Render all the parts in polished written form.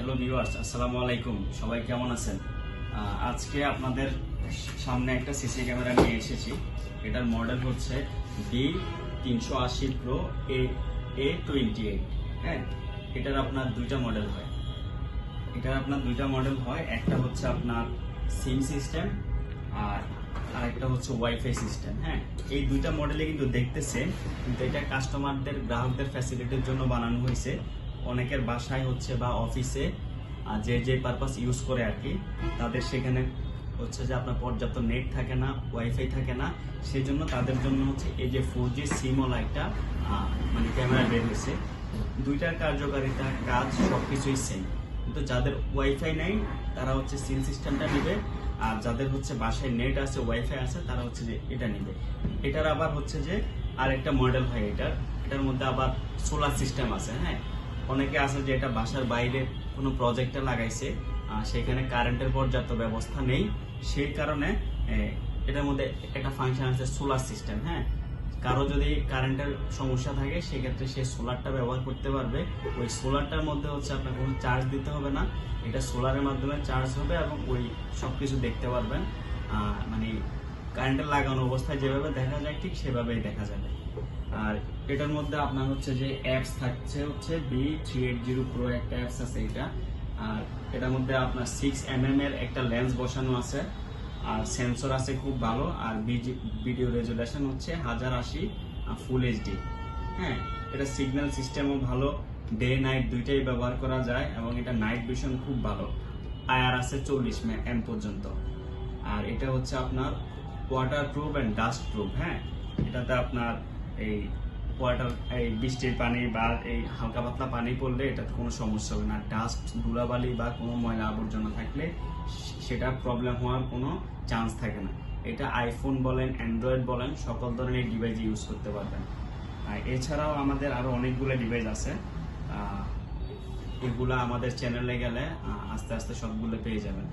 Hello viewers, আসসালামু আলাইকুম। সবাই কেমন আছেন? আজকে আপনাদের সামনে একটা সিসি ক্যামেরা নিয়ে এসেছি। এটার মডেল হচ্ছে D380 Pro A28। হ্যাঁ, এটার আপনার দুইটা মডেল হয়। একটা হচ্ছে আপনার সিম সিস্টেম আর আরেকটা হচ্ছে ওয়াইফাই সিস্টেম। হ্যাঁ, এই দুইটা মডেলে কিন্তু দেখতে সেম, কিন্তু এটা কাস্টমারদের গ্রাহকদের ফ্যাসিলিটির জন্য বানানো হয়েছে। অনেকের বাসায় হচ্ছে বা অফিসে যে পারপাস ইউজ করে আর কি, তাদের সেখানে হচ্ছে যে আপনার পর্যাপ্ত নেট থাকে না, ওয়াইফাই থাকে না, সেই জন্য তাদের জন্য হচ্ছে এই যে 4G সিমওয়ালা একটা মানে ক্যামেরা বের হয়েছে। দুইটার কার্যকারিতা, কাজ সবকিছুই সেম, কিন্তু যাদের ওয়াইফাই নেই তারা হচ্ছে সিম সিস্টেমটা নেবে, আর যাদের হচ্ছে বাসায় নেট আছে, ওয়াইফাই আছে, তারা হচ্ছে যে এটা নেবে। এটার আবার হচ্ছে যে আরেকটা মডেল হয়, এটার মধ্যে আবার সোলার সিস্টেম আছে। হ্যাঁ, অনেকে আছে যে এটা বাসার বাইরে কোনো প্রজেক্টে লাগাইছে, সেখানে কারেন্টের পর্যাপ্ত ব্যবস্থা নেই, সেই কারণে এটার মধ্যে একটা ফাংশন আছে সোলার সিস্টেম। হ্যাঁ, কারো যদি কারেন্টের সমস্যা থাকে সেক্ষেত্রে সে সোলারটা ব্যবহার করতে পারবে। ওই সোলারটার মধ্যে হচ্ছে আপনার কোনো চার্জ দিতে হবে না, এটা সোলারের মাধ্যমে চার্জ হবে এবং ওই সবকিছু দেখতে পারবেন। মানে কারেন্টের লাগানো অবস্থায় যেভাবে দেখা যায় ঠিক সেভাবেই দেখা যাবে। আর এটার মধ্যে আপনার হচ্ছে যে অ্যাপস থাকছে হচ্ছে D380 Pro একটা অ্যাপস আছে এটা। আর এটার মধ্যে আপনার 6mm এর একটা লেন্স বসানো আছে, আর সেন্সর আছে খুব ভালো, আর ভিডিও রেজুলেশন হচ্ছে 1080 ফুল এইচডি। হ্যাঁ, এটা সিগন্যাল সিস্টেমও ভালো, ডে নাইট দুইটাই ব্যবহার করা যায়, এবং এটা নাইট ভিশন খুব ভালো। আয়ার আছে 40mm পর্যন্ত। আর এটা হচ্ছে আপনার water proof and dust proof. হ্যাঁ, এটাতে আপনার এই বৃষ্টির পানি বা এই হালকা পাতলা পানি পড়লে এটাতে কোনো সমস্যা হবে না। ডাস্ট, ধুলাবালি বা কোনো ময়লা আবর্জনা থাকলে সেটা প্রবলেম হওয়ার কোনো চান্স থাকে না। এটা আইফোন বলেন, অ্যান্ড্রয়েড বলেন, সকল ধরনের ডিভাইস ইউজ করতে পারবেন। এছাড়াও আমাদের আরো অনেকগুলো ডিভাইস আছে, এগুলা আমাদের চ্যানেলে গেলে আস্তে আস্তে সবগুলো পেয়ে যাবেন।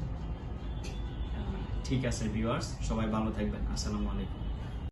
ঠিক আছে ভিউয়ার্স, সবাই ভালো থাকবেন। আসসালামু আলাইকুম।